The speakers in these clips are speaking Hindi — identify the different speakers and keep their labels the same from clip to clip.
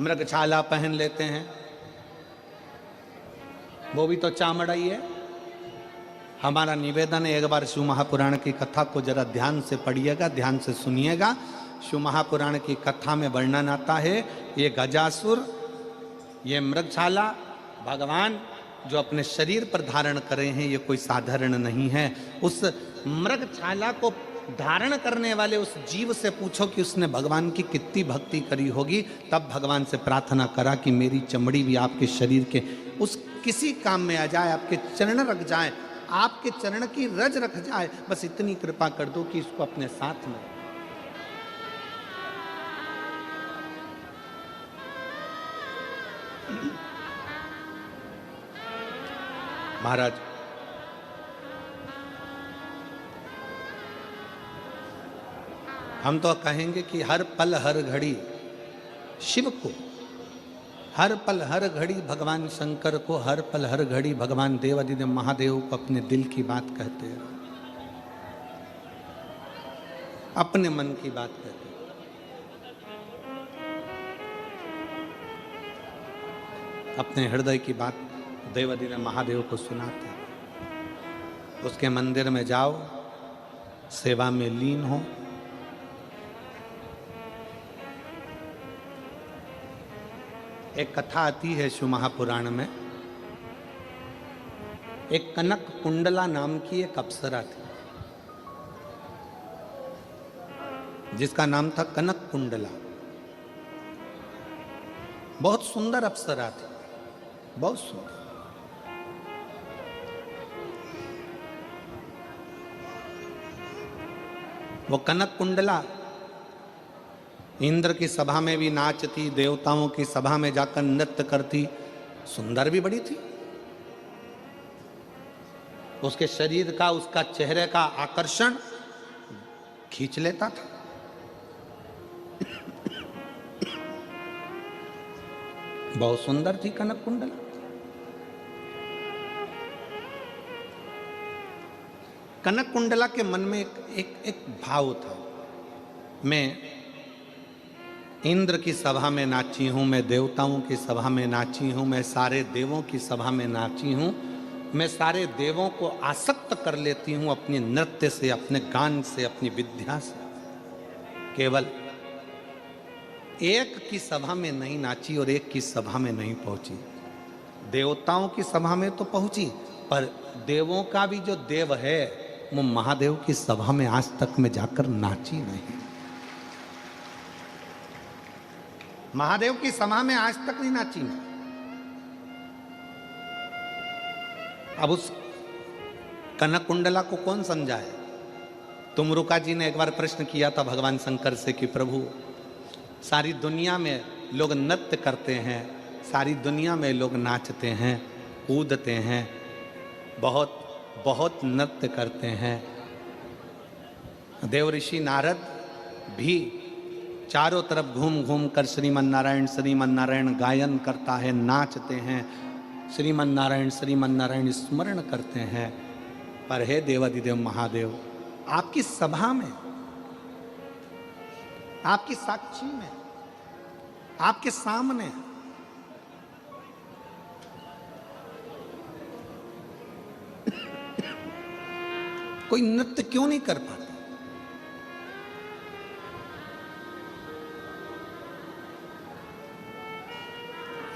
Speaker 1: मृगछाला पहन लेते हैं, वो भी तो चामड़ा ही है। हमारा निवेदन है, एक बार शिव महापुराण की कथा को जरा ध्यान से पढ़िएगा, ध्यान से सुनिएगा। शिव महापुराण की कथा में वर्णन आता है, ये गजासुर, ये मृगछाला भगवान जो अपने शरीर पर धारण करे हैं, ये कोई साधारण नहीं है। उस मृगछाला को धारण करने वाले उस जीव से पूछो कि उसने भगवान की कितनी भक्ति करी होगी। तब भगवान से प्रार्थना करा कि मेरी चमड़ी भी आपके शरीर के उस किसी काम में आ जाए, आपके चरण रख जाए, आपके चरण की रज रख जाए, बस इतनी कृपा कर दो कि इसको अपने साथ में। महाराज, हम तो कहेंगे कि हर पल हर घड़ी शिव को, हर पल हर घड़ी भगवान शंकर को, हर पल हर घड़ी भगवान देवादिदेव महादेव को अपने दिल की बात कहते हैं, अपने मन की बात कहते हैं। अपने हृदय की बात देवादिदेव महादेव को सुनाते हैं। उसके मंदिर में जाओ, सेवा में लीन हो। एक कथा आती है शिव महापुराण में, एक कनक कुंडला नाम की एक अप्सरा थी, जिसका नाम था कनक कुंडला। बहुत सुंदर अप्सरा थी, बहुत सुंदर। वो कनक कुंडला इंद्र की सभा में भी नाचती, देवताओं की सभा में जाकर नृत्य करती, सुंदर भी बड़ी थी। उसके शरीर का, उसका चेहरे का आकर्षण खींच लेता था। बहुत सुंदर थी कनक कुंडला। कनक कुंडला के मन में एक भाव था, मैं इंद्र की सभा में नाची हूं, मैं देवताओं की सभा में नाची हूं, मैं सारे देवों की सभा में नाची हूं, मैं सारे देवों को आसक्त कर लेती हूं अपने नृत्य से, अपने गान से, अपनी विद्या से। केवल एक की सभा में नहीं नाची और एक की सभा में नहीं पहुंची। देवताओं की सभा में तो पहुंची, पर देवों का भी जो देव है वो महादेव की सभा में आज तक में जाकर नाची नहीं। महादेव की सभा में आज तक नहीं नाची। अब उस कनक कुंडला को कौन समझाए? तुमरुका जी ने एक बार प्रश्न किया था भगवान शंकर से कि प्रभु, सारी दुनिया में लोग नृत्य करते हैं, सारी दुनिया में लोग नाचते हैं, कूदते हैं, बहुत बहुत नृत्य करते हैं। देव ऋषि नारद भी चारों तरफ घूम घूम कर श्रीमन नारायण गायन करता है, नाचते हैं, श्रीमन नारायण स्मरण करते हैं। पर हे देवादिदेव महादेव, आपकी सभा में, आपकी साक्षी में, आपके सामने कोई नृत्य क्यों नहीं कर पाता?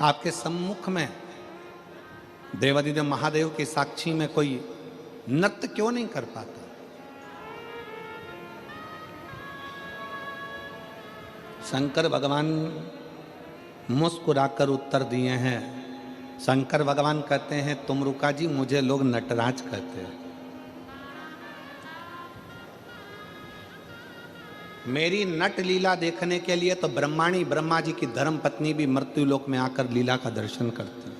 Speaker 1: आपके सम्मुख में देवादिदेव महादेव की साक्षी में कोई नृत्य क्यों नहीं कर पाता? शंकर भगवान मुस्कुराकर उत्तर दिए हैं। शंकर भगवान कहते हैं, तुमरुका जी, मुझे लोग नटराज कहते हैं। मेरी नट लीला देखने के लिए तो ब्रह्मा जी की धर्म पत्नी भी मृत्यु लोक में आकर लीला का दर्शन करती है।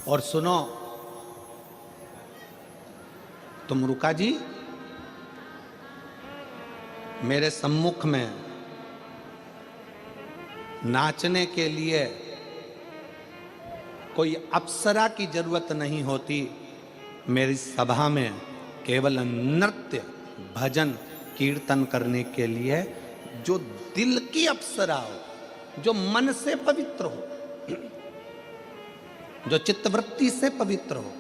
Speaker 1: और सुनो तुमरुका जी, मेरे सम्मुख में नाचने के लिए कोई अप्सरा की जरूरत नहीं होती। मेरी सभा में केवल नृत्य, भजन, कीर्तन करने के लिए जो दिल की अप्सरा हो, जो मन से पवित्र हो, जो चित्तवृत्ति से पवित्र हो,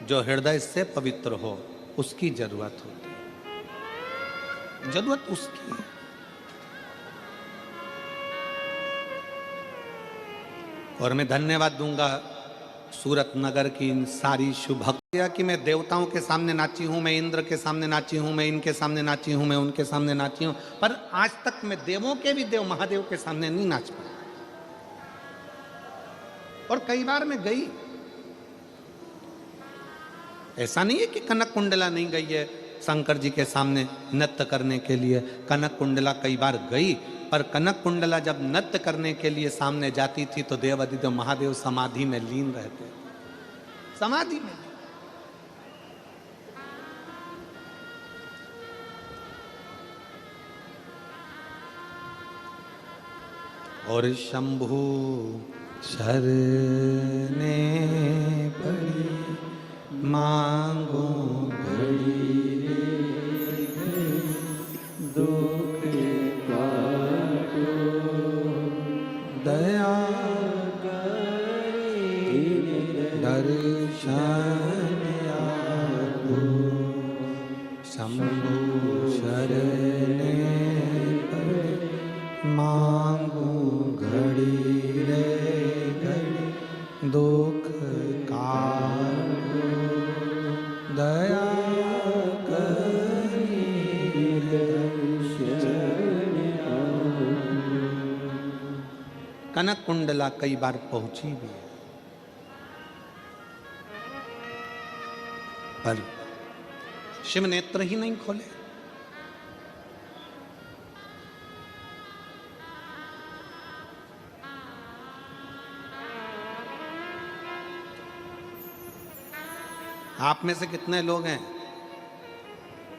Speaker 1: जो हृदय से पवित्र हो, उसकी जरूरत होती है। जरूरत उसकी है। और मैं धन्यवाद दूंगा सूरत नगर की इन सारी शुभ भक्तियां कि मैं देवताओं के सामने नाची हूं, मैं इंद्र के सामने नाची हूं, मैं इनके सामने नाची हूं, मैं उनके सामने नाची हूं, पर आज तक मैं देवों के भी देव महादेव के सामने नहीं नाच पाया। और कई बार मैं गई, ऐसा नहीं है कि कनक कुंडला नहीं गई है शंकर जी के सामने नृत्य करने के लिए। कनक कुंडला कई बार गई, पर कनक कुंडला जब नृत्य करने के लिए सामने जाती थी तो देवाधिदेव महादेव समाधि में लीन रहते, समाधि में। और शंभु शरणे पड़ी मांगो घड़ी दुख काटो दया करी दर्शन आपो शंभु शरणे पड़ी मांगो घड़ी रे घड़ी दुख काटो दया करी दर्शन आपो। कनक कुंडला कई बार पहुंची भी है, पर शिव नेत्र ही नहीं खोले। आप में से कितने लोग हैं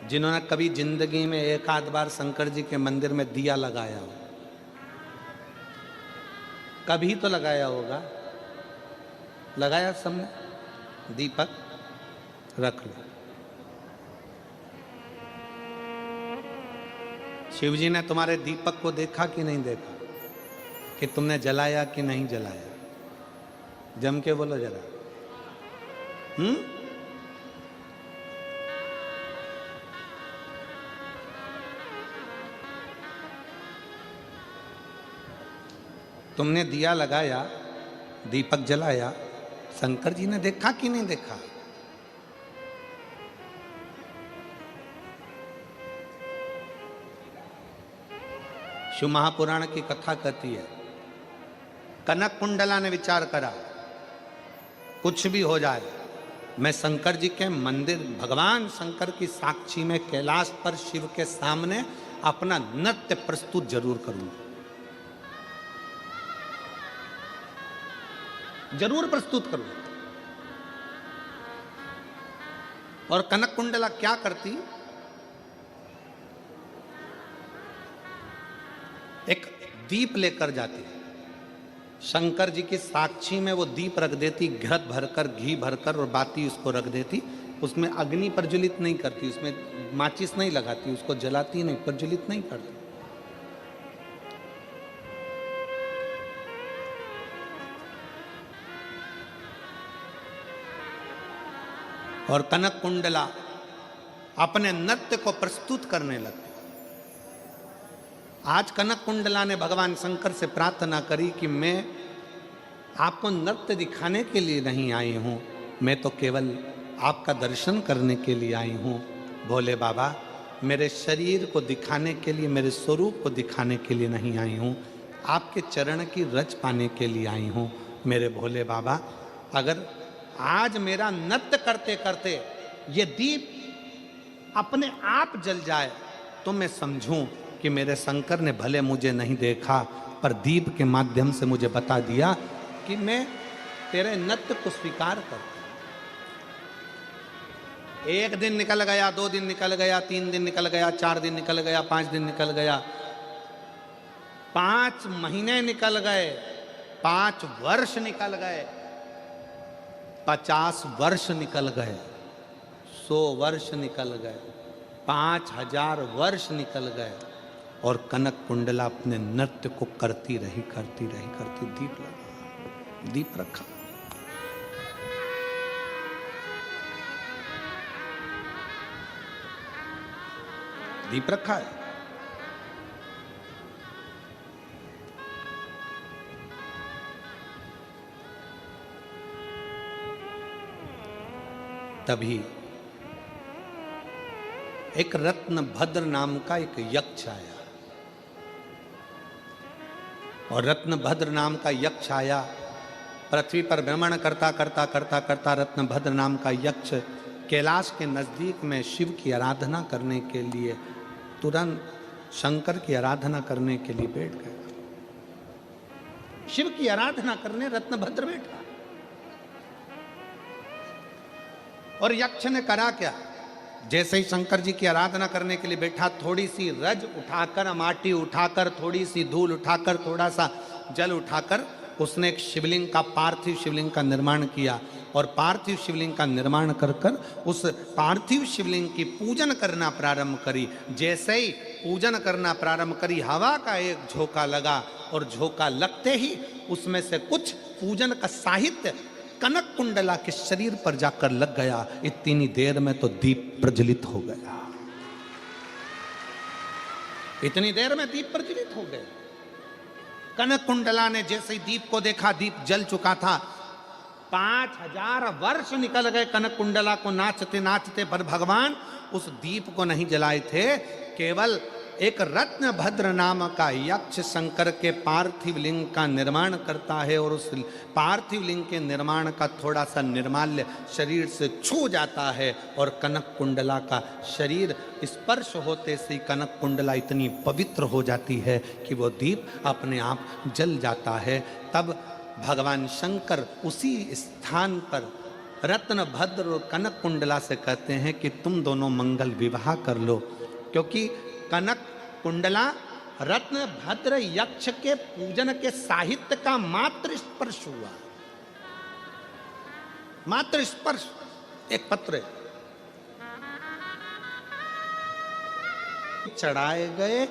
Speaker 1: जिन्होंने कभी जिंदगी में एक आध बार शंकर जी के मंदिर में दिया लगाया हो? कभी तो लगाया होगा, लगाया सबने? दीपक रख लो। शिव जी ने तुम्हारे दीपक को देखा कि नहीं देखा, कि तुमने जलाया कि नहीं जलाया? जम के बोलो जरा। तुमने दिया लगाया, दीपक जलाया, शंकर जी ने देखा कि नहीं देखा? शिव महापुराण की कथा कहती है, कनक कुंडला ने विचार करा, कुछ भी हो जाए मैं शंकर जी के मंदिर, भगवान शंकर की साक्षी में कैलाश पर शिव के सामने अपना नृत्य प्रस्तुत जरूर करूंगा, जरूर प्रस्तुत करूंगा। और कनक कुंडला क्या करती, एक दीप लेकर जाती, शंकर जी की साक्षी में वो दीप रख देती, घृत भरकर, घी भरकर और बाती उसको रख देती। उसमें अग्नि प्रज्वलित नहीं करती, उसमें माचिस नहीं लगाती, उसको जलाती नहीं, प्रज्वलित नहीं करती। और कनक कुंडला अपने नृत्य को प्रस्तुत करने लगती। आज कनक कुंडला ने भगवान शंकर से प्रार्थना करी कि मैं आपको नृत्य दिखाने के लिए नहीं आई हूँ, मैं तो केवल आपका दर्शन करने के लिए आई हूँ। भोले बाबा, मेरे शरीर को दिखाने के लिए, मेरे स्वरूप को दिखाने के लिए नहीं आई हूँ, आपके चरण की रज पाने के लिए आई हूँ। मेरे भोले बाबा, अगर आज मेरा नृत्य करते करते ये दीप अपने आप जल जाए तो मैं समझूं कि मेरे शंकर ने भले मुझे नहीं देखा, पर दीप के माध्यम से मुझे बता दिया कि मैं तेरे नृत्य को स्वीकार करता। एक दिन निकल गया, 2 दिन निकल गया, 3 दिन निकल गया, 4 दिन निकल गया, 5 दिन निकल गया, 5 महीने निकल गए, 5 वर्ष निकल गए, 50 वर्ष निकल गए, 100 वर्ष निकल गए, 5000 वर्ष निकल गए और कनक कुंडला अपने नृत्य को करती रही दीप लगा, दीप रखा। दीप रखा है। तभी एक रत्नभद्र नाम का एक यक्ष आया, और रत्नभद्र नाम का यक्ष आया, पृथ्वी पर भ्रमण करता रत्नभद्र नाम का यक्ष कैलाश के नजदीक में शिव की आराधना करने के लिए, तुरंत शंकर की आराधना करने के लिए बैठ गया। शिव की आराधना करने रत्नभद्र बैठा, और यक्ष ने करा क्या, जैसे ही शंकर जी की आराधना करने के लिए बैठा, थोड़ी सी रज उठाकर, माटी उठाकर, थोड़ी सी धूल उठाकर, थोड़ा सा जल उठाकर उसने एक शिवलिंग का, पार्थिव शिवलिंग का निर्माण किया, और पार्थिव शिवलिंग का निर्माण कर उस पार्थिव शिवलिंग की पूजन करना प्रारंभ करी। जैसे ही पूजन करना प्रारंभ करी, हवा का एक झोंका लगा, और झोंका लगते ही उसमें से कुछ पूजन का साहित्य कनक कुंडला के शरीर पर जाकर लग गया। इतनी देर में तो दीप प्रज्वलित हो गया, इतनी देर में दीप प्रज्वलित हो गए। कनक कुंडला ने जैसे ही दीप को देखा, दीप जल चुका था। 5000 वर्ष निकल गए कनक कुंडला को नाचते नाचते, पर भगवान उस दीप को नहीं जलाए थे। केवल एक रत्नभद्र नाम का यक्ष शंकर के पार्थिव लिंग का निर्माण करता है, और उस पार्थिव लिंग के निर्माण का थोड़ा सा निर्माल्य शरीर से छू जाता है, और कनक कुंडला का शरीर स्पर्श होते से कनक कुंडला इतनी पवित्र हो जाती है कि वो दीप अपने आप जल जाता है। तब भगवान शंकर उसी स्थान पर रत्नभद्र और कनक कुंडला से कहते हैं कि तुम दोनों मंगल विवाह कर लो, क्योंकि कनक कुंडला रत्नभद्र यक्ष के पूजन के साहित्य का मात्र स्पर्श हुआ, मात्र स्पर्श। एक पत्र चढ़ाए गए,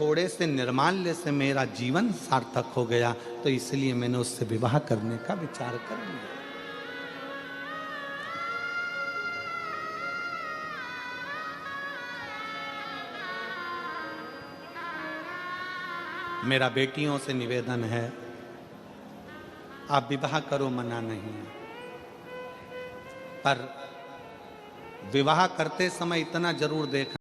Speaker 1: थोड़े से निर्माल्य से मेरा जीवन सार्थक हो गया, तो इसलिए मैंने उससे विवाह करने का विचार कर लिया। मेरा बेटियों से निवेदन है, आप विवाह करो, मना नहीं है, पर विवाह करते समय इतना जरूर देखना